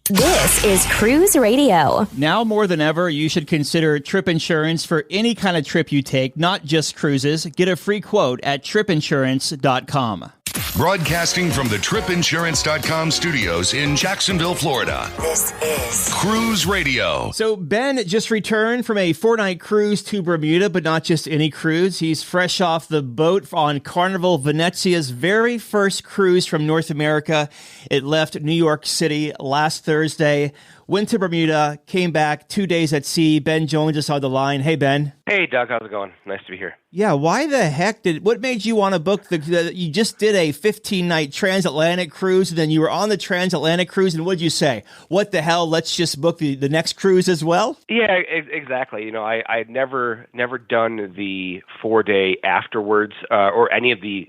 This is Cruise Radio. Now more than ever, you should consider trip insurance for any kind of trip you take, not just cruises. Get a free quote at tripinsurance.com. Broadcasting from the tripinsurance.com studios in Jacksonville, Florida. This is Cruise Radio. So Ben just returned from a 4-night cruise to Bermuda, but not just any cruise. He's fresh off the boat on Carnival Venezia's very first cruise from North America. It left New York City last Thursday, went to Bermuda, came back 2 days at sea. Ben joins us on the line. Hey, Ben. Hey, Doug. How's it going? Nice to be here. Yeah, why the heck what made you want to book you just did a 15-night transatlantic cruise, and then you were on the transatlantic cruise, and what'd you say? What the hell, let's just book the next cruise as well? Yeah, exactly. You know, I'd never done the 4-day afterwards, or any of the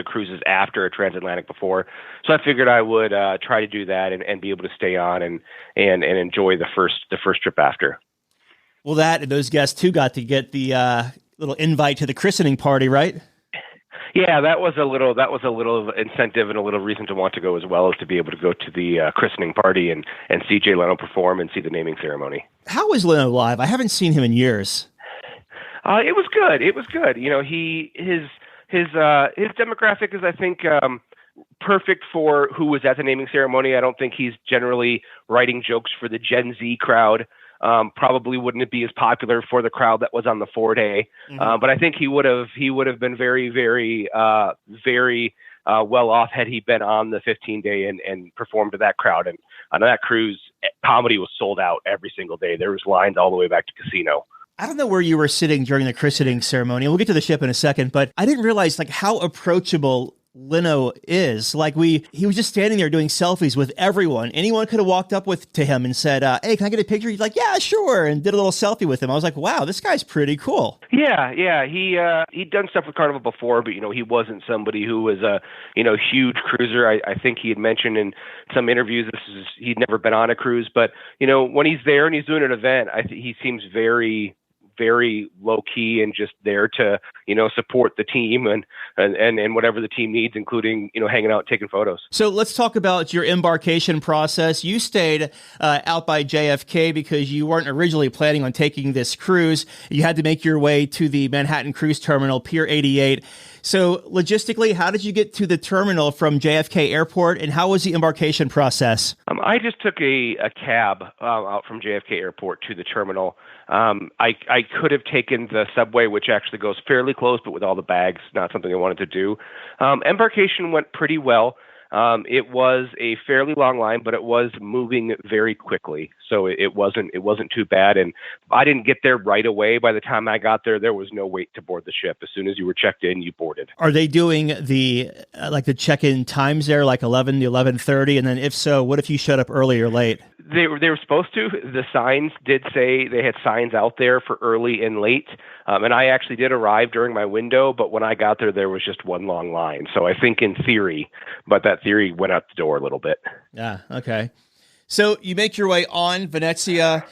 cruises after a transatlantic before. So I figured I would try to do that and be able to stay on and enjoy the first trip after. Well, those guests too got to get the little invite to the christening party, right? Yeah, that was a little incentive and a little reason to want to go as well, as to be able to go to the christening party and see Jay Leno perform and see the naming ceremony. How was Leno live? I haven't seen him in years. It was good. It was good. You know, his demographic is, I think, perfect for who was at the naming ceremony. I don't think he's generally writing jokes for the Gen Z crowd. Probably wouldn't be as popular for the crowd that was on the 4-day. But I think he would have been very, very, very well off had he been on the 15-day and performed to that crowd. And on that cruise, comedy was sold out every single day. There was lines all the way back to casino. I don't know where you were sitting during the christening ceremony. We'll get to the ship in a second, but I didn't realize how approachable Leno is. He was just standing there doing selfies with everyone. Anyone could have walked up to him and said, hey, can I get a picture? He's like, yeah, sure. And did a little selfie with him. I was like, wow, this guy's pretty cool. Yeah. He'd done stuff with Carnival before, but, he wasn't somebody who was a, huge cruiser. I think he had mentioned in some interviews, he'd never been on a cruise, but, when he's there and he's doing an event, he seems very, very low key and just there to, support the team and whatever the team needs, including, hanging out, taking photos. So let's talk about your embarkation process. You stayed out by JFK because you weren't originally planning on taking this cruise. You had to make your way to the Manhattan Cruise Terminal, Pier 88. So logistically, how did you get to the terminal from JFK Airport, and how was the embarkation process? I just took a cab out from JFK Airport to the terminal. I could have taken the subway, which actually goes fairly close, but with all the bags, not something I wanted to do. Embarkation went pretty well. It was a fairly long line, but it was moving very quickly, so it wasn't too bad. And I didn't get there right away. By the time I got there, there was no wait to board the ship. As soon as you were checked in, you boarded. Are they doing the check-in times there, like 11 to 11:30? And then if so, what if you showed up early or late? They were supposed to. The signs did say they had signs out there for early and late. And I actually did arrive during my window, but when I got there, there was just one long line. So I think in theory, but that theory went out the door a little bit. Yeah, okay. So you make your way on Venezia.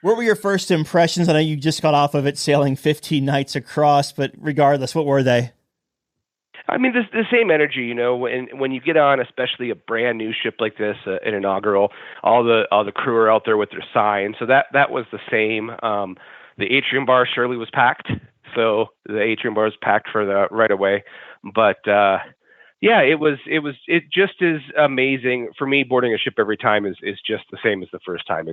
What were your first impressions? I know you just got off of it sailing 15 nights across, but regardless, what were they? I mean, the same energy, when you get on, especially a brand new ship like this, an inaugural, all the crew are out there with their signs. So that was the same. The atrium bar surely was packed. So the atrium bar was packed for right away. But, it just is amazing for me. Boarding a ship every time is just the same as the first time.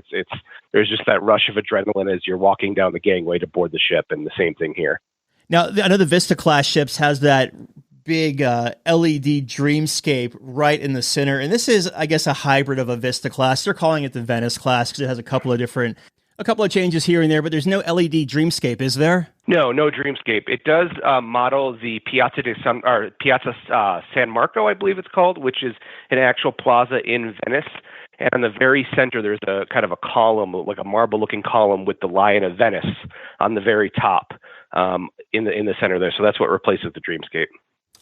There's just that rush of adrenaline as you're walking down the gangway to board the ship, and the same thing here. Now, I know the Vista class ships has that big LED dreamscape right in the center. And this is, I guess, a hybrid of a Vista class. They're calling it the Venice class because it has a couple of changes here and there, but there's no LED dreamscape, is there? No dreamscape. It does model the Piazza San Marco, I believe it's called, which is an actual plaza in Venice. And on the very center, there's a kind of a column, like a marble-looking column with the Lion of Venice on the very top in the center there. So that's what replaces the dreamscape.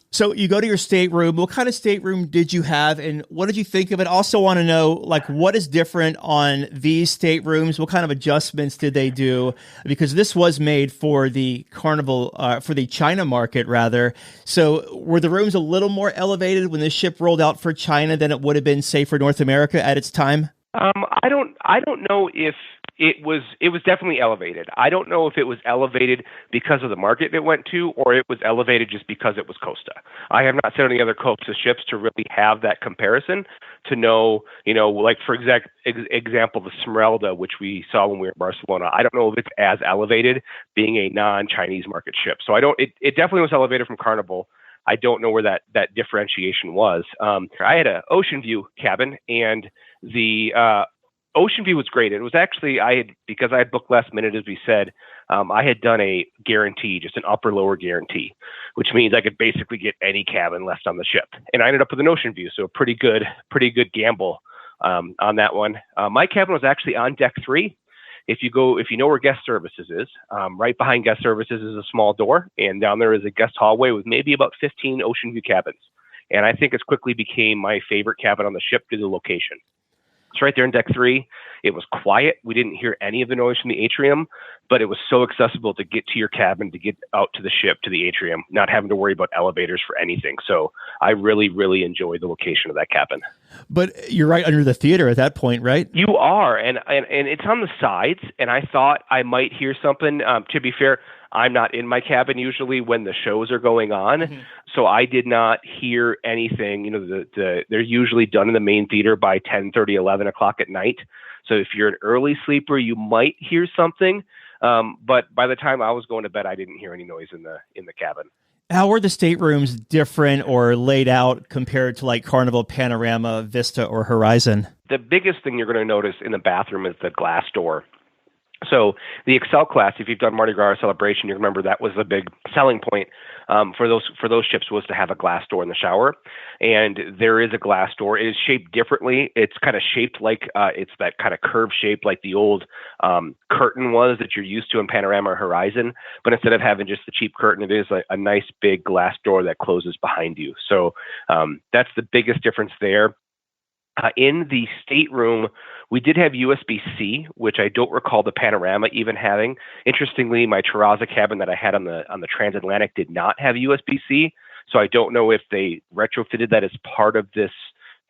So you go to your stateroom. What kind of stateroom did you have, and what did you think of it? Also want to know, what is different on these staterooms? What kind of adjustments did they do? Because this was made for the Carnival, for the China market, rather. So were the rooms a little more elevated when this ship rolled out for China than it would have been, say, for North America at its time? I don't know if it was definitely elevated. I don't know if it was elevated because of the market it went to, or it was elevated just because it was Costa. I have not seen any other Costa ships to really have that comparison to know, like for example, the Smeralda, which we saw when we were in Barcelona. I don't know if it's as elevated being a non-Chinese market ship. So it definitely was elevated from Carnival. I don't know where that differentiation was. I had an ocean view cabin, and the ocean view was great. It was actually, because I had booked last minute, as we said, I had done a guarantee, just an upper lower guarantee, which means I could basically get any cabin left on the ship. And I ended up with an ocean view. So a pretty good gamble on that one. My cabin was actually on deck 3. If you know where guest services is, right behind guest services is a small door, and down there is a guest hallway with maybe about 15 ocean view cabins. And I think it's quickly became my favorite cabin on the ship due to the location. It's right there in deck 3. It was quiet. We didn't hear any of the noise from the atrium, but it was so accessible to get to your cabin, to get out to the ship, to the atrium, not having to worry about elevators for anything. So I really, really enjoyed the location of that cabin. But you're right under the theater at that point, right? You are, and it's on the sides, and I thought I might hear something. To be fair, I'm not in my cabin usually when the shows are going on, so I did not hear anything. They're usually done in the main theater by 10:30, 11 o'clock at night. So if you're an early sleeper, you might hear something. But by the time I was going to bed, I didn't hear any noise in the cabin. How were the staterooms different or laid out compared to like Carnival, Panorama, Vista, or Horizon? The biggest thing you're going to notice in the bathroom is the glass door. So the Excel class, if you've done Mardi Gras Celebration, you remember that was the big selling point for those ships, was to have a glass door in the shower. And there is a glass door. It is shaped differently. It's kind of shaped like it's that kind of curved shape like the old curtain was that you're used to in Panorama or Horizon. But instead of having just the cheap curtain, it is a nice big glass door that closes behind you. So that's the biggest difference there. In the stateroom, we did have USB-C, which I don't recall the Panorama even having. Interestingly, my Terraza cabin that I had on the Transatlantic did not have USB-C, so I don't know if they retrofitted that as part of this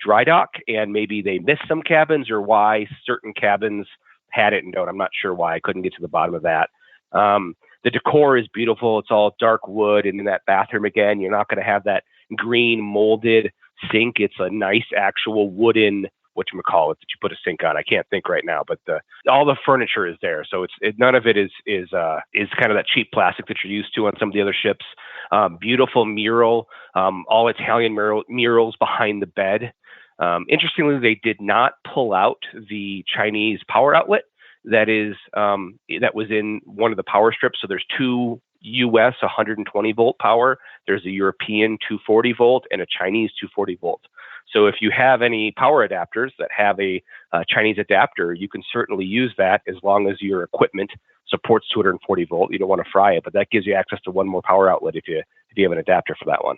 dry dock, and maybe they missed some cabins, or why certain cabins had it and don't. I'm not sure why. I couldn't get to the bottom of that. The decor is beautiful. It's all dark wood, and in that bathroom again, you're not going to have that green molded sink. It's a nice actual wooden, whatchamacallit, that you put a sink on. I can't think right now, but all the furniture is there. So none of it is kind of that cheap plastic that you're used to on some of the other ships. Beautiful mural, all Italian murals behind the bed. Interestingly, they did not pull out the Chinese power outlet that was in one of the power strips. So there's two US 120 volt power. There's a European 240 volt and a Chinese 240 volt. So if you have any power adapters that have a Chinese adapter, you can certainly use that as long as your equipment supports 240 volt. You don't want to fry it, but that gives you access to one more power outlet if you have an adapter for that one.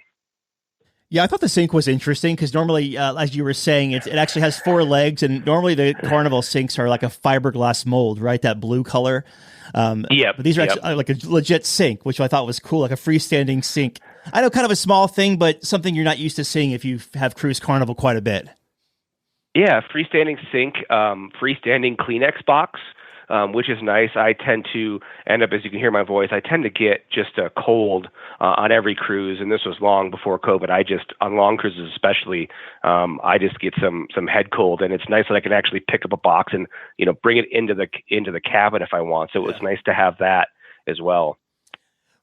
Yeah, I thought the sink was interesting because normally, as you were saying, it actually has 4 legs, and normally the Carnival sinks are like a fiberglass mold, right? That blue color. Yeah, but these are actually like a legit sink, which I thought was cool, like a freestanding sink. I know, kind of a small thing, but something you're not used to seeing if you have cruised Carnival quite a bit. Yeah, freestanding sink, freestanding Kleenex box, which is nice. I tend to end up, as you can hear my voice, I tend to get just a cold on every cruise, and this was long before COVID. On long cruises especially, I just get some head cold, and it's nice that I can actually pick up a box and bring it into the cabin if I want. So it was nice to have that as well.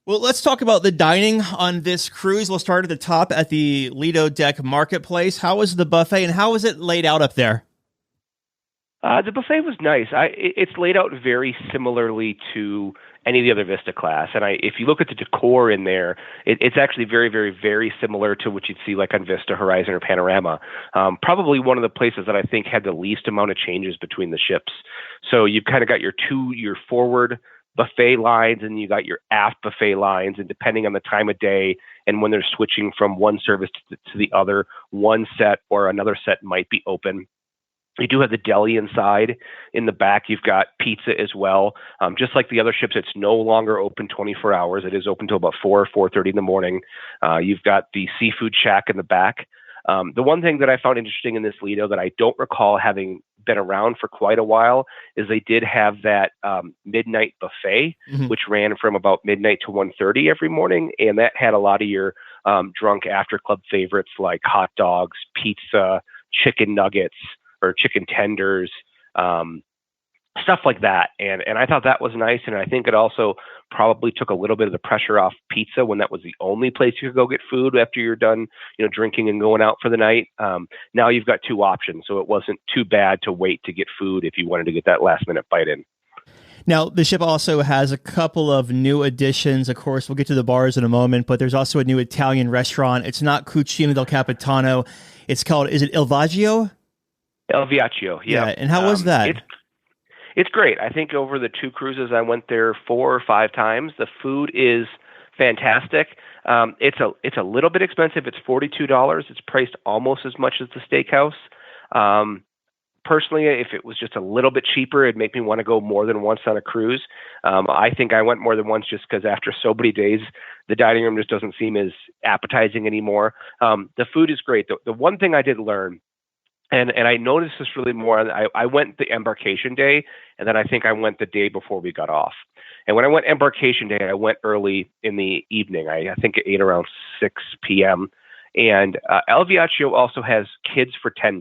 Well, let's talk about the dining on this cruise. We'll start at the top at the Lido Deck Marketplace. How was the buffet, and how was it laid out up there? The buffet was nice. It's laid out very similarly to any of the other Vista class. And if you look at the decor in there, it's actually very, very, very similar to what you'd see like on Vista, Horizon, or Panorama. Probably one of the places that I think had the least amount of changes between the ships. So you've kind of got your forward buffet lines, and you got your aft buffet lines, and depending on the time of day and when they're switching from one service to the other, one set or another set might be open. You do have the deli inside. In the back, you've got pizza as well. Just like the other ships, it's no longer open 24 hours. It is open till about 4 or 4:30 in the morning. You've got the seafood shack in the back. The one thing that I found interesting in this Lido that I don't recall having been around for quite a while is they did have that midnight buffet, which ran from about midnight to 1:30 every morning, and that had a lot of your drunk after club favorites like hot dogs, pizza, chicken nuggets or chicken tenders, stuff like that. And I thought that was nice. And I think it also probably took a little bit of the pressure off pizza when that was the only place you could go get food after you're done, drinking and going out for the night. Now you've got two options. So it wasn't too bad to wait to get food if you wanted to get that last minute bite in. Now, the ship also has a couple of new additions. Of course, we'll get to the bars in a moment, but there's also a new Italian restaurant. It's not Cucina del Capitano. It's called, is it Il Viaggio? El Viaggio, yeah. And how was that? It's great. I think over the two cruises, I went there 4 or 5 times. The food is fantastic. It's a little bit expensive. It's $42. It's priced almost as much as the steakhouse. Personally, if it was just a little bit cheaper, it'd make me want to go more than once on a cruise. I think I went more than once just because after so many days, the dining room just doesn't seem as appetizing anymore. The food is great. The one thing I did learn, and I noticed this really more, I went the embarkation day, and then I think I went the day before we got off. And when I went embarkation day, I went early in the evening. I think it ate around 6 p.m. And El Viaggio also has kids for $10.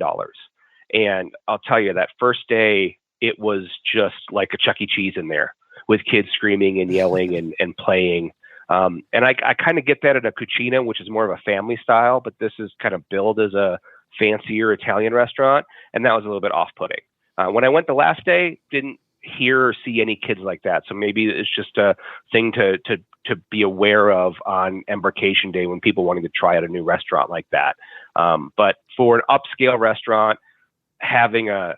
And I'll tell you, that first day, it was just like a Chuck E. Cheese in there with kids screaming and yelling and playing. And I kind of get that at a Cucina, which is more of a family style, but this is kind of billed as a fancier Italian restaurant, and that was a little bit off-putting. When I went the last day, didn't hear or see any kids like that. So maybe it's just a thing to be aware of on embarkation day when people wanting to try out a new restaurant like that. But for an upscale restaurant, having a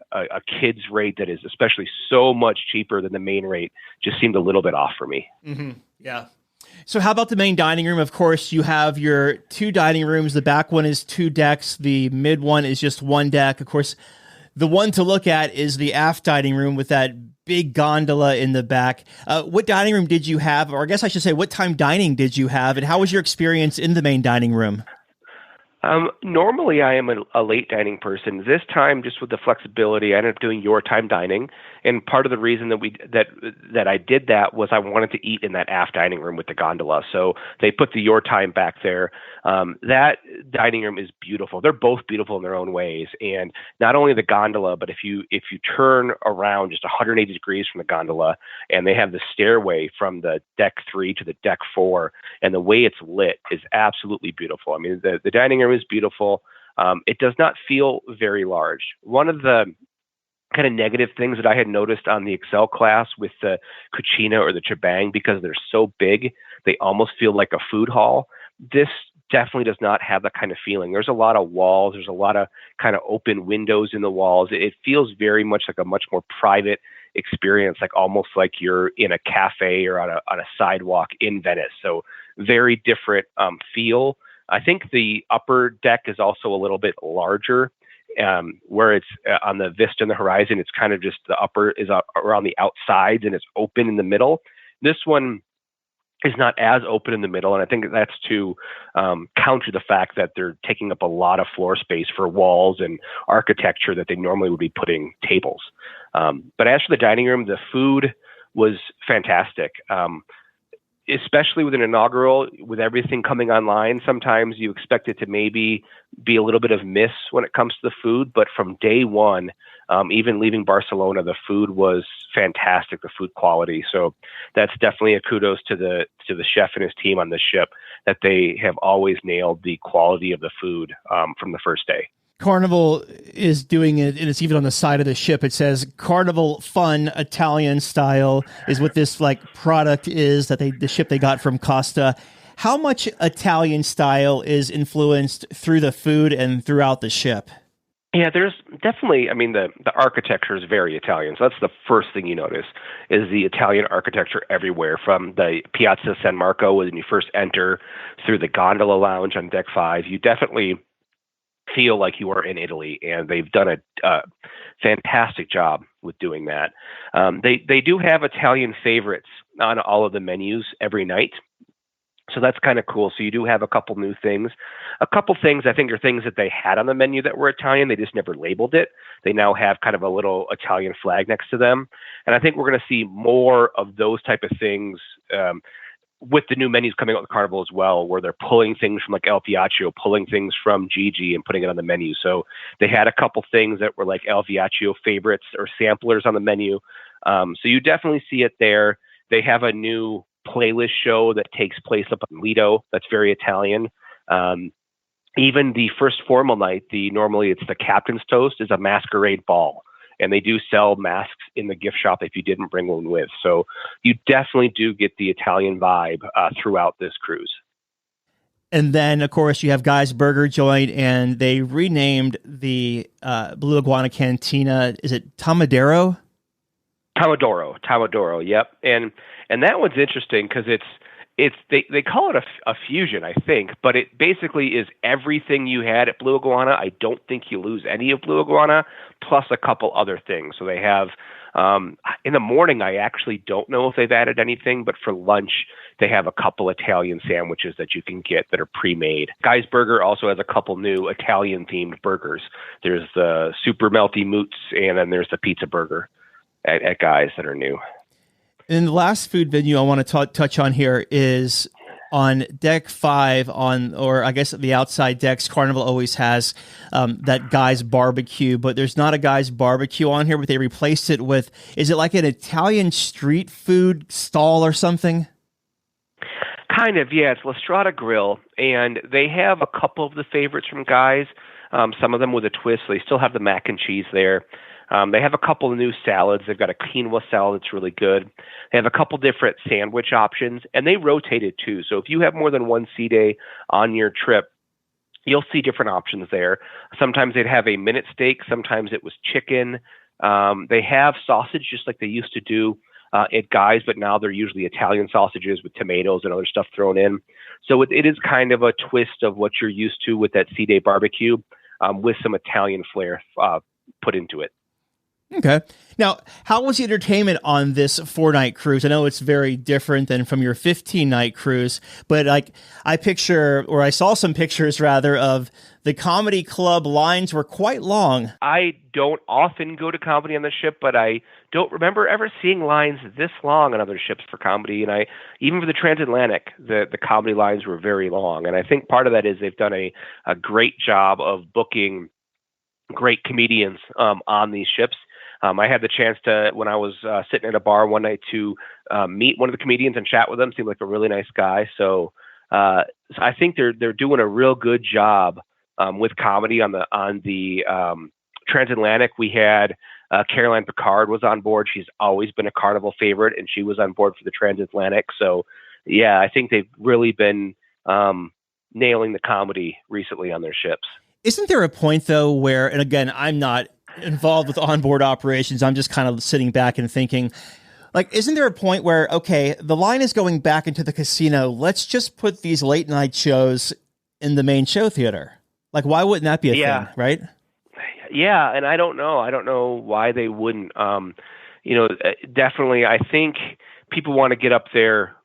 kids rate that is especially so much cheaper than the main rate just seemed a little bit off for me. Mm-hmm. Yeah. So how about the main dining room? Of course, you have your 2 dining rooms. The back one is 2 decks. The mid one is just 1 deck. Of course, the one to look at is the aft dining room with that big gondola in the back. What dining room did you have? Or I guess I should say, what time dining did you have? And how was your experience in the main dining room? Normally I am a late dining person. This time, just with the flexibility, I ended up doing your time dining. And part of the reason that I did that was I wanted to eat in that aft dining room with the gondola. So they put the your time back there. That dining room is beautiful. They're both beautiful in their own ways. And not only the gondola, but if you turn around just 180 degrees from the gondola, and they have the stairway from the deck 3 to the deck 4, and the way it's lit is absolutely beautiful. I mean, the dining room is beautiful. It does not feel very large. One of the kind of negative things that I had noticed on the Excel class with the Cucina or the Chibang, because they're so big, they almost feel like a food hall. This definitely does not have that kind of feeling. There's a lot of walls. There's a lot of kind of open windows in the walls. It feels very much like a much more private experience, like almost like you're in a cafe or on a sidewalk in Venice. So very different feel. I think the upper deck is also a little bit larger, where it's on the vista and the horizon. It's kind of just the upper is around the outsides and it's open in the middle. This one is not as open in the middle, and I think that's to counter the fact that they're taking up a lot of floor space for walls and architecture that they normally would be putting tables. But as for the dining room, the food was fantastic. Especially with an inaugural, with everything coming online, sometimes you expect it to maybe be a little bit of miss when it comes to the food. But from day one, even leaving Barcelona, the food was fantastic, the food quality. So that's definitely a kudos to the chef and his team on this ship, that they have always nailed the quality of the food from the first day. Carnival is doing it, and it's even on the side of the ship. It says Carnival Fun Italian Style is what this product is that the ship they got from Costa. How much Italian style is influenced through the food and throughout the ship? Yeah, there's definitely, I mean, the architecture is very Italian. So that's the first thing you notice is the Italian architecture everywhere, from the Piazza San Marco when you first enter, through the gondola lounge on deck 5. You definitely feel like you are in Italy, and they've done a fantastic job with doing that. They do have Italian favorites on all of the menus every night. So that's kind of cool. So you do have a couple new things. A couple things I think are things that they had on the menu that were Italian. They just never labeled it. They now have kind of a little Italian flag next to them. And I think we're going to see more of those type of things with the new menus coming out with Carnival as well, where they're pulling things from like El Fiaccio, pulling things from Gigi and putting it on the menu. So they had a couple things that were like El Fiaccio favorites or samplers on the menu. So you definitely see it there. They have a new playlist show that takes place up on Lido. That's very Italian. Even the first formal night, normally it's the captain's toast, is a masquerade ball. And they do sell masks in the gift shop if you didn't bring one with. So you definitely do get the Italian vibe throughout this cruise. And then, of course, you have Guy's Burger Joint, and they renamed the Blue Iguana Cantina. Is it Tomadero? Tomadoro, yep. And that one's interesting because they call it a fusion, I think, but it basically is everything you had at Blue Iguana. I don't think you lose any of Blue Iguana, plus a couple other things. So they have, in the morning, I actually don't know if they've added anything, but for lunch, they have a couple Italian sandwiches that you can get that are pre-made. Guy's Burger also has a couple new Italian-themed burgers. There's the super melty moots, and then there's the pizza burger at Guy's that are new. And the last food venue I want to touch on here is on deck 5 or I guess the outside decks. Carnival always has that Guy's Barbecue, but there's not a Guy's Barbecue on here, but they replaced it with, is it like an Italian street food stall or something? Kind of, yeah. It's La Strada Grill, and they have a couple of the favorites from Guy's, some of them with a twist. So they still have the mac and cheese there. They have a couple of new salads. They've got a quinoa salad that's really good. They have a couple different sandwich options, and they rotate it too. So if you have more than one sea day on your trip, you'll see different options there. Sometimes they'd have a minute steak. Sometimes it was chicken. They have sausage just like they used to do at Guy's, but now they're usually Italian sausages with tomatoes and other stuff thrown in. So it is kind of a twist of what you're used to with that sea day barbecue with some Italian flair put into it. Okay. Now, how was the entertainment on this 4-night cruise? I know it's very different than from your 15-night cruise, but like I saw some pictures rather of the comedy club lines were quite long. I don't often go to comedy on the ship, but I don't remember ever seeing lines this long on other ships for comedy. And even for the transatlantic, the comedy lines were very long. And I think part of that is they've done a great job of booking great comedians on these ships. I had the chance to, when I was sitting at a bar one night, to meet one of the comedians and chat with him. Seemed like a really nice guy. So I think they're doing a real good job with comedy on the transatlantic. We had Caroline Picard was on board. She's always been a Carnival favorite, and she was on board for the transatlantic. So yeah, I think they've really been nailing the comedy recently on their ships. Isn't there a point though where, and again, I'm not involved with onboard operations, I'm just kind of sitting back and thinking, like, isn't there a point where, okay, the line is going back into the casino, let's just put these late night shows in the main show theater? Like, why wouldn't that be a thing, right? Yeah, and I don't know why they wouldn't. Definitely, I think people want to get up there,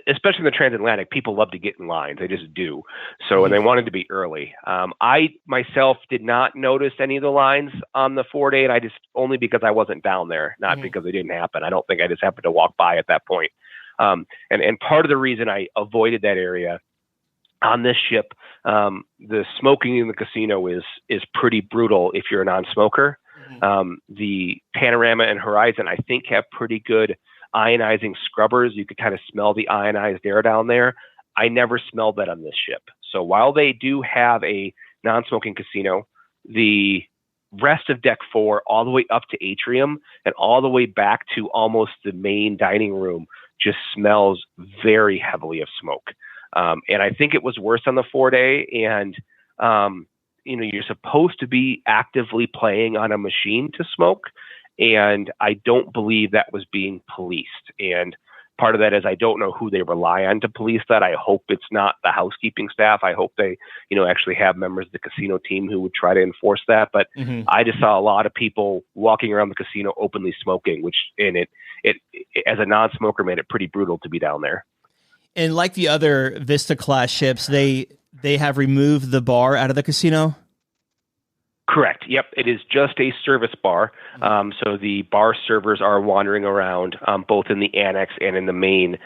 especially in the transatlantic, people love to get in lines. They just do. So, and they wanted to be early. I myself did not notice any of the lines on the 4-day, and I just, only because I wasn't down there, not because it didn't happen. I don't think I just happened to walk by at that point. And part of the reason I avoided that area on this ship, the smoking in the casino is pretty brutal if you're a non-smoker. The Panorama and Horizon, I think, have pretty good ionizing scrubbers. You could kind of smell the ionized air down there. I never smelled that on this ship. So while they do have a non-smoking casino, the rest of deck 4, all the way up to atrium and all the way back to almost the main dining room, just smells very heavily of smoke. And I think it was worse on the 4-day. And, you're supposed to be actively playing on a machine to smoke. And I don't believe that was being policed. And part of that is I don't know who they rely on to police that. I hope it's not the housekeeping staff. I hope they, actually have members of the casino team who would try to enforce that. But I just saw a lot of people walking around the casino openly smoking, which it as a non-smoker made it pretty brutal to be down there. And like the other Vista class ships, they have removed the bar out of the casino. Correct. Yep. It is just a service bar. So the bar servers are wandering around both in the annex and in the main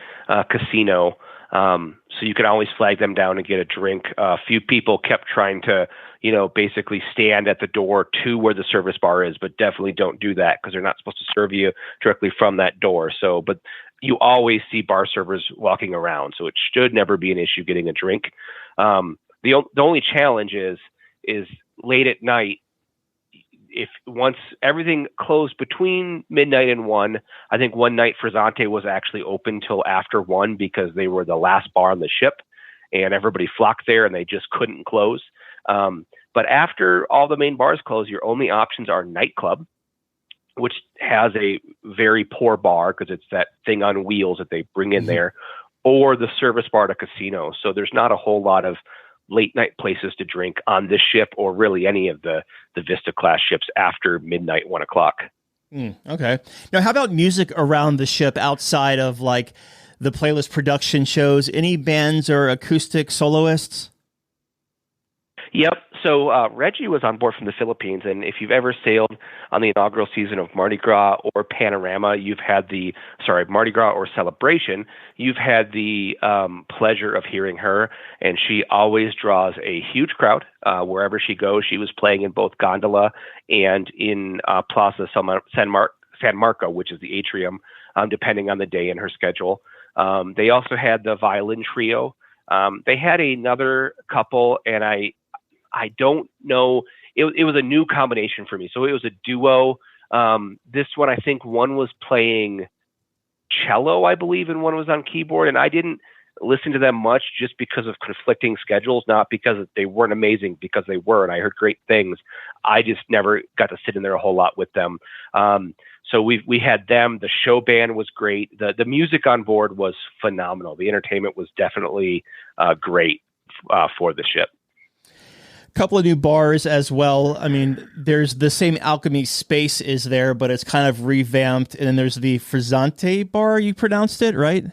casino. So you can always flag them down and get a drink. A few people kept trying to, basically stand at the door to where the service bar is, but definitely don't do that because they're not supposed to serve you directly from that door. So, but you always see bar servers walking around, so it should never be an issue getting a drink. The only challenge is late at night. If once everything closed between midnight and 1, I think one night Frizzante was actually open till after 1 because they were the last bar on the ship and everybody flocked there and they just couldn't close. But after all the main bars close, your only options are nightclub, which has a very poor bar because it's that thing on wheels that they bring in there, or the service bar to casino. So there's not a whole lot of late night places to drink on this ship or really any of the Vista class ships after midnight, 1 o'clock. Okay. Now, how about music around the ship outside of like the playlist production shows? Any bands or acoustic soloists? Yep. So Reggie was on board from the Philippines, and if you've ever sailed on the inaugural season of Mardi Gras or Panorama, Mardi Gras or Celebration, you've had the pleasure of hearing her, and she always draws a huge crowd wherever she goes. She was playing in both Gondola and in Plaza San Marco, which is the atrium, depending on the day in her schedule. They also had the violin trio. They had another couple, and I don't know. It was a new combination for me. So it was a duo. This one, I think one was playing cello, I believe, and one was on keyboard. And I didn't listen to them much just because of conflicting schedules, not because they weren't amazing, because they were, and I heard great things. I just never got to sit in there a whole lot with them. So we had them. The show band was great. The music on board was phenomenal. The entertainment was definitely great for the ship. Couple of new bars as well. I mean, there's the same Alchemy space is there, but it's kind of revamped. And then there's the Frizzante bar. You pronounced it, right?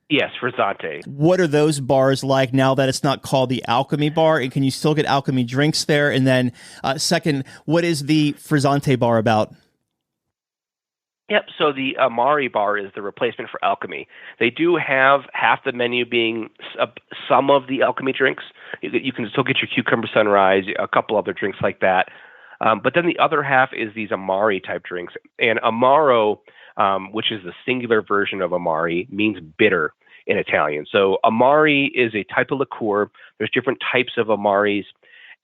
Yes, Frizzante. What are those bars like now that it's not called the Alchemy bar? And can you still get Alchemy drinks there? And then second, what is the Frizzante bar about? Yep. So the Amari bar is the replacement for Alchemy. They do have half the menu being some of the Alchemy drinks. You can still get your Cucumber Sunrise, a couple other drinks like that. But then the other half is these Amari type drinks. And Amaro, which is the singular version of Amari, means bitter in Italian. So Amari is a type of liqueur. There's different types of Amaris,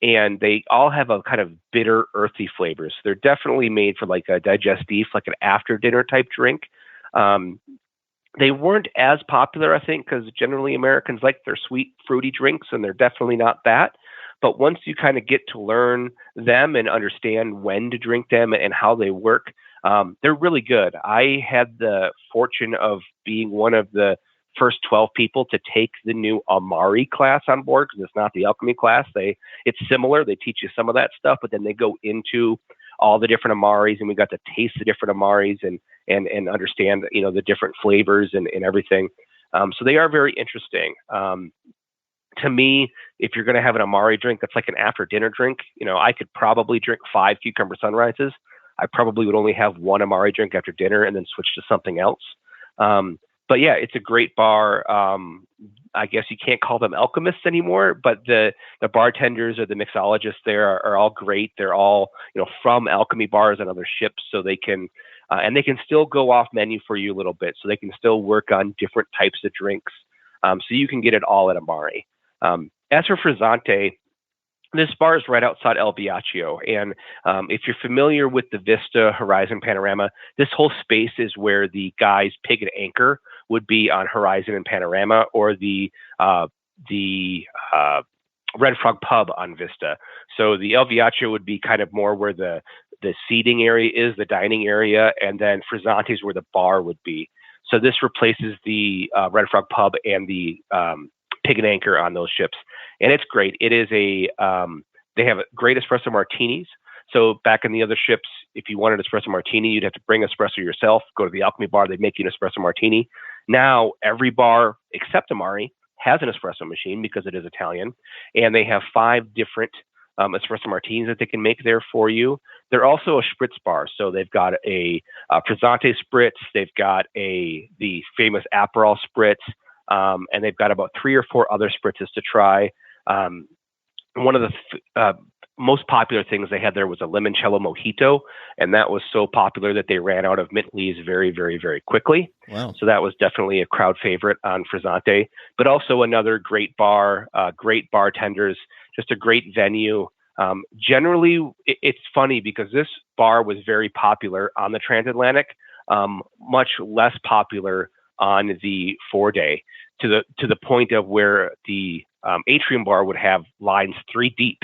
and they all have a kind of bitter, earthy flavors. They're definitely made for like a digestif, like an after dinner type drink. They weren't as popular, I think, because generally Americans like their sweet, fruity drinks, and they're definitely not that. But once you kind of get to learn them and understand when to drink them and how they work, they're really good. I had the fortune of being one of the first 12 people to take the new Amari class on board, because it's not the Alchemy class. It's similar. They teach you some of that stuff, but then they go into all the different Amaris, and we got to taste the different Amaris and understand, the different flavors and everything. So they are very interesting. To me, if you're going to have an Amari drink that's like an after dinner drink, I could probably drink 5 Cucumber Sunrises. I probably would only have one Amari drink after dinner and then switch to something else. But yeah, it's a great bar. I guess you can't call them alchemists anymore, but the bartenders or the mixologists there are all great. They're all, from Alchemy bars and other ships, so they can, and they can still go off menu for you a little bit, so they can still work on different types of drinks. So you can get it all at Amari. As for Frizzante, this bar is right outside El Biaccio, and if you're familiar with the Vista Horizon Panorama, this whole space is where the guys Pig and Anchor would be on Horizon and Panorama, or the Red Frog Pub on Vista. So the El Biaccio would be kind of more where the seating area is, the dining area, and then Frizzante is where the bar would be. So this replaces the Red Frog Pub and the Pig and Anchor on those ships. And it's great. It is they have great espresso martinis. So back in the other ships, if you wanted espresso martini, you'd have to bring espresso yourself, go to the Alchemy bar, they'd make you an espresso martini. Now every bar except Amari has an espresso machine because it is Italian, and they have 5 different espresso martinis that they can make there for you. They're also a spritz bar, so they've got a Frizzante spritz, they've got the famous Aperol spritz, and they've got about 3 or 4 other spritzes to try. One of the most popular things they had there was a limoncello mojito, and that was so popular that they ran out of mint leaves very, very, very quickly. Wow. So that was definitely a crowd favorite on Frizzante, but also another great bar, great bartenders, just a great venue. Generally, it's funny because this bar was very popular on the Transatlantic, much less popular on the 4-day, to the point of where the Atrium bar would have lines 3 deep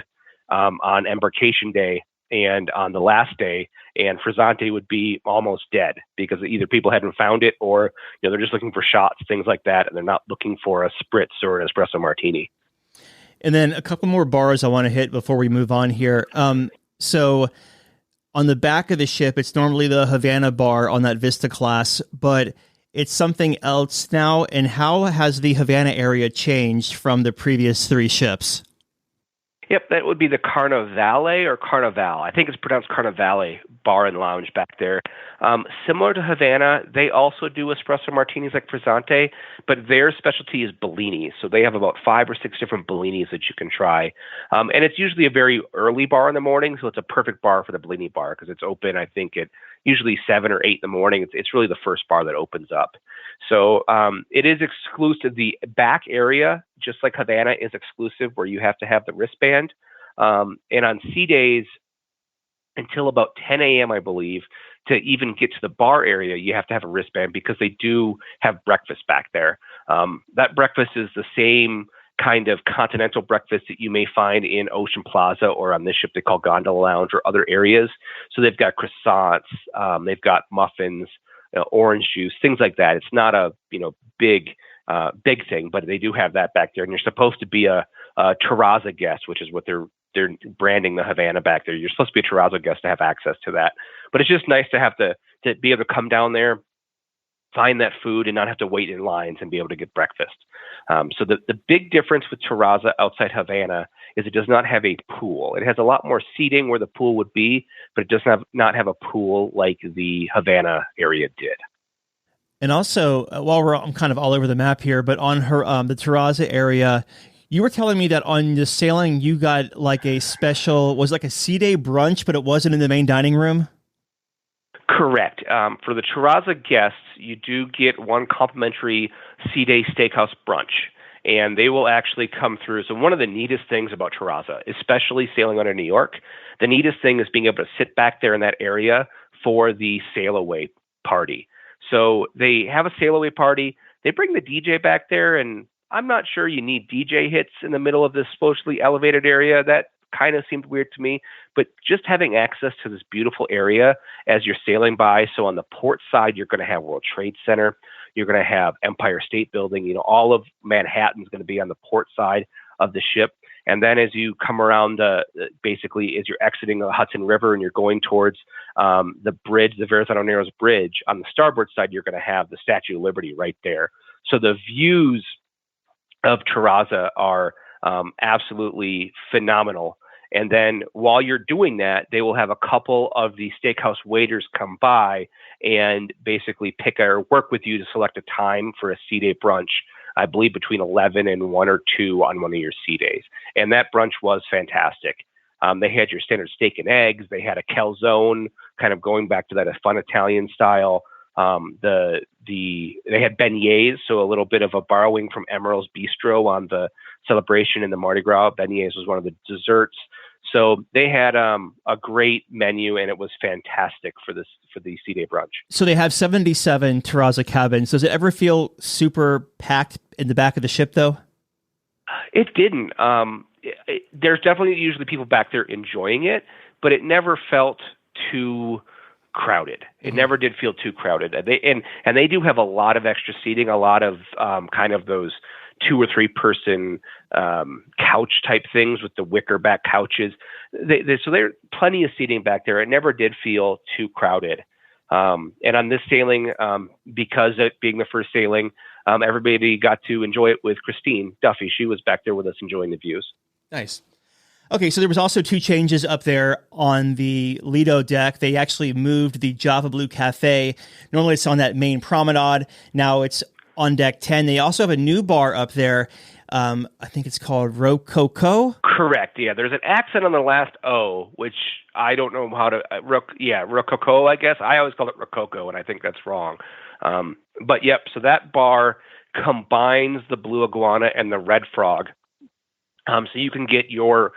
on embarkation day and on the last day, and Frizzante would be almost dead because either people hadn't found it or they're just looking for shots, things like that, and they're not looking for a spritz or an espresso martini. And then a couple more bars I want to hit before we move on here. So on the back of the ship, it's normally the Havana bar on that Vista class, but it's something else now. And how has the Havana area changed from the previous 3 ships? Yep, that would be the Carnivale or Carnival. I think it's pronounced Carnivale bar and lounge back there. Similar to Havana, they also do espresso martinis like Frizzante, but their specialty is Bellinis. So they have about 5 or 6 different Bellinis that you can try. And it's usually a very early bar in the morning, so it's a perfect bar for the Bellini bar because it's open, I think, at usually 7 or 8 in the morning. It's really the first bar that opens up. So it is exclusive. The back area, just like Havana, is exclusive where you have to have the wristband. And on sea days, until about 10 a.m., I believe, to even get to the bar area, you have to have a wristband because they do have breakfast back there. That breakfast is the same kind of continental breakfast that you may find in Ocean Plaza or on this ship they call Gondola Lounge or other areas. So they've got croissants, they've got muffins, orange juice, things like that. It's not a big thing, but they do have that back there. And you're supposed to be a Terraza guest, which is what they're branding the Havana back there. You're supposed to be a Terraza guest to have access to that. But it's just nice to have to be able to come down there, find that food, and not have to wait in lines and be able to get breakfast. So the big difference with Terraza outside Havana is it does not have a pool. It has a lot more seating where the pool would be, but it does not have a pool like the Havana area did. And also, I'm kind of all over the map here, but on the Terraza area, you were telling me that on the sailing you got like a special, was like a sea day brunch, but it wasn't in the main dining room? Correct. For the Terraza guests, you do get 1 complimentary sea day steakhouse brunch, and they will actually come through. So one of the neatest things about Terraza, especially sailing under New York, the neatest thing is being able to sit back there in that area for the sail away party. So they have a sail away party. They bring the DJ back there, and I'm not sure you need DJ hits in the middle of this supposedly elevated area. That kind of seemed weird to me, but just having access to this beautiful area as you're sailing by. So on the port side, you're going to have World Trade Center. You're going to have Empire State Building. All of Manhattan's going to be on the port side of the ship. And then as you come around, basically as you're exiting the Hudson River and you're going towards the bridge, the Verrazano Narrows Bridge, on the starboard side, you're going to have the Statue of Liberty right there. So the views of Terraza are absolutely phenomenal. And then while you're doing that, they will have a couple of the steakhouse waiters come by and basically pick or work with you to select a time for a sea day brunch, I believe between 11 and 1 or 2 on one of your sea days. And that brunch was fantastic. They had your standard steak and eggs. They had a calzone, kind of going back to that fun Italian style. They had beignets, so a little bit of a borrowing from Emerald's Bistro on the celebration in the Mardi Gras. Beignets was one of the desserts. So they had a great menu, and it was fantastic for the sea day brunch. So they have 77 Terraza cabins. Does it ever feel super packed in the back of the ship, though? It didn't. There's definitely usually people back there enjoying it, but it never felt too crowded. It never did feel too crowded. And they do have a lot of extra seating, a lot of kind of those 2 or 3 person couch type things with the wicker back couches. So there's plenty of seating back there. It never did feel too crowded. And on this sailing, because it being the first sailing, everybody got to enjoy it with Christine Duffy. She was back there with us enjoying the views. Nice. Okay, so there was also 2 changes up there on the Lido deck. They actually moved the Java Blue Cafe. Normally it's on that main promenade. Now it's on deck 10. They also have a new bar up there. I think it's called Rococo. Correct. Yeah, there's an accent on the last O, which I don't know how to. Rococo. I guess I always call it Rococo, and I think that's wrong. But yep. So that bar combines the Blue Iguana and the Red Frog. So you can get your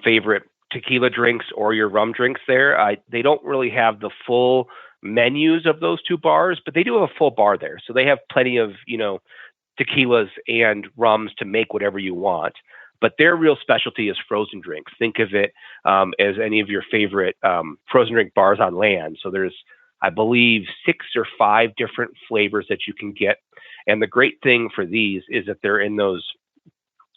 favorite tequila drinks or your rum drinks there. They don't really have the full menus of those 2 bars, but they do have a full bar there. So they have plenty of, tequilas and rums to make whatever you want. But their real specialty is frozen drinks. Think of it as any of your favorite frozen drink bars on land. So there's, I believe, 6 or 5 different flavors that you can get. And the great thing for these is that they're in those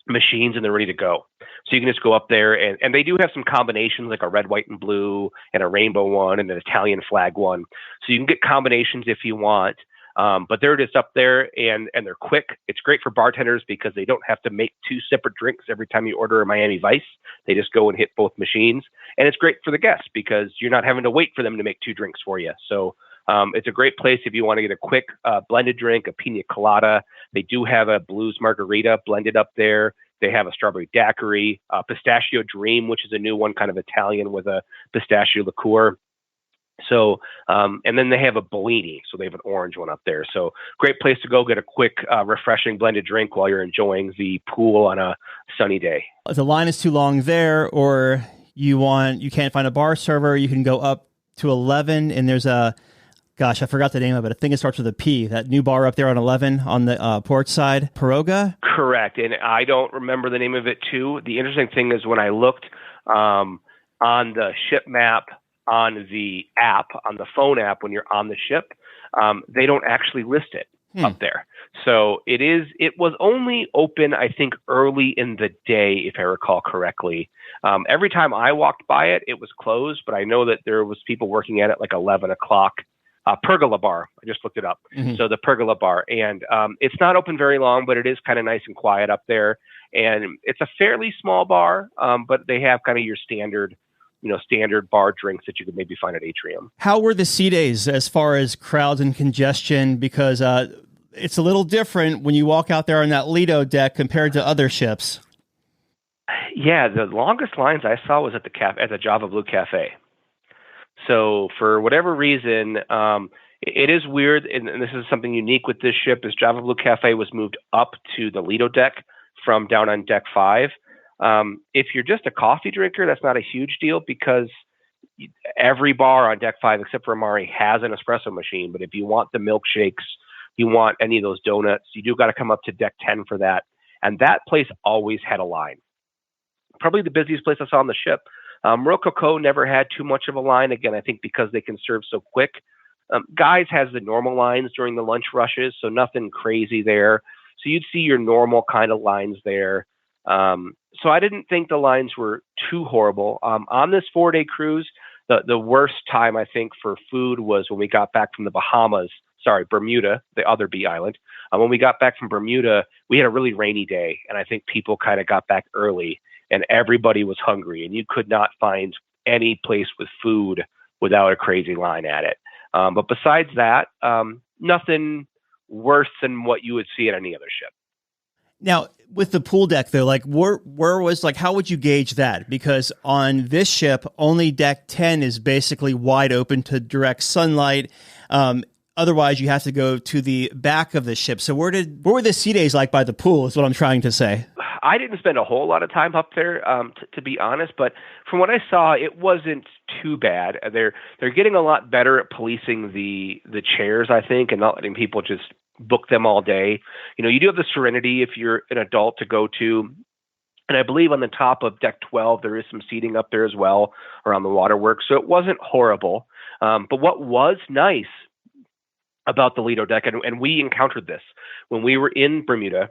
machines and they're ready to go. So you can just go up there and they do have some combinations like a red, white, and blue and a rainbow one and an Italian flag one. So you can get combinations if you want. But they're just up there and they're quick. It's great for bartenders because they don't have to make 2 separate drinks every time you order a Miami Vice. They just go and hit both machines. And it's great for the guests because you're not having to wait for them to make 2 drinks for you. So it's a great place if you want to get a quick blended drink, a pina colada. They do have a blues margarita blended up there. They have a strawberry daiquiri, pistachio dream, which is a new one, kind of Italian with a pistachio liqueur. So, and then they have a Bellini. So they have an orange one up there. So great place to go get a quick, refreshing blended drink while you're enjoying the pool on a sunny day. If the line is too long there, or you can't find a bar server, you can go up to 11 and there's a, gosh, I forgot the name of it. I think it starts with a P. That new bar up there on 11 on the port side, Piroga? Correct. And I don't remember the name of it too. The interesting thing is when I looked on the ship map, on the app, on the phone app, when you're on the ship, they don't actually list it up there. So it was only open, I think, early in the day, if I recall correctly. Every time I walked by it, it was closed, but I know that there was people working at it like 11 o'clock. Pergola Bar. I just looked it up. Mm-hmm. So the Pergola Bar. And it's not open very long, but it is kind of nice and quiet up there. And it's a fairly small bar, but they have kind of your standard bar drinks that you could maybe find at Atrium. How were the sea days as far as crowds and congestion? Because it's a little different when you walk out there on that Lido deck compared to other ships. Yeah, the longest lines I saw was at the Java Blue Cafe. So for whatever reason, it is weird, and this is something unique with this ship, is Java Blue Cafe was moved up to the Lido deck from down on deck 5. If you're just a coffee drinker, that's not a huge deal because every bar on deck 5, except for Amari, has an espresso machine. But if you want the milkshakes, you want any of those donuts, you do got to come up to deck 10 for that. And that place always had a line. Probably the busiest place I saw on the ship. Rococo never had too much of a line. Again, I think because they can serve so quick. Guys has the normal lines during the lunch rushes, so nothing crazy there. So you'd see your normal kind of lines there. So I didn't think the lines were too horrible. On this 4-day cruise, the worst time, I think, for food was when we got back from Bermuda, the other B island. When we got back from Bermuda, we had a really rainy day, and I think people kind of got back early, and everybody was hungry, and you could not find any place with food without a crazy line at it. But besides that, nothing worse than what you would see at any other ship. Now, with the pool deck, though, how would you gauge that? Because on this ship, only deck 10 is basically wide open to direct sunlight. Otherwise, you have to go to the back of the ship. So what were the sea days like by the pool is what I'm trying to say. I didn't spend a whole lot of time up there, to be honest, but from what I saw, it wasn't too bad. They're getting a lot better at policing the chairs, I think, and not letting people just book them all day. You do have the Serenity if you're an adult to go to. And I believe on the top of deck 12, there is some seating up there as well around the waterworks. So it wasn't horrible. But what was nice about the Lido deck, and we encountered this when we were in Bermuda,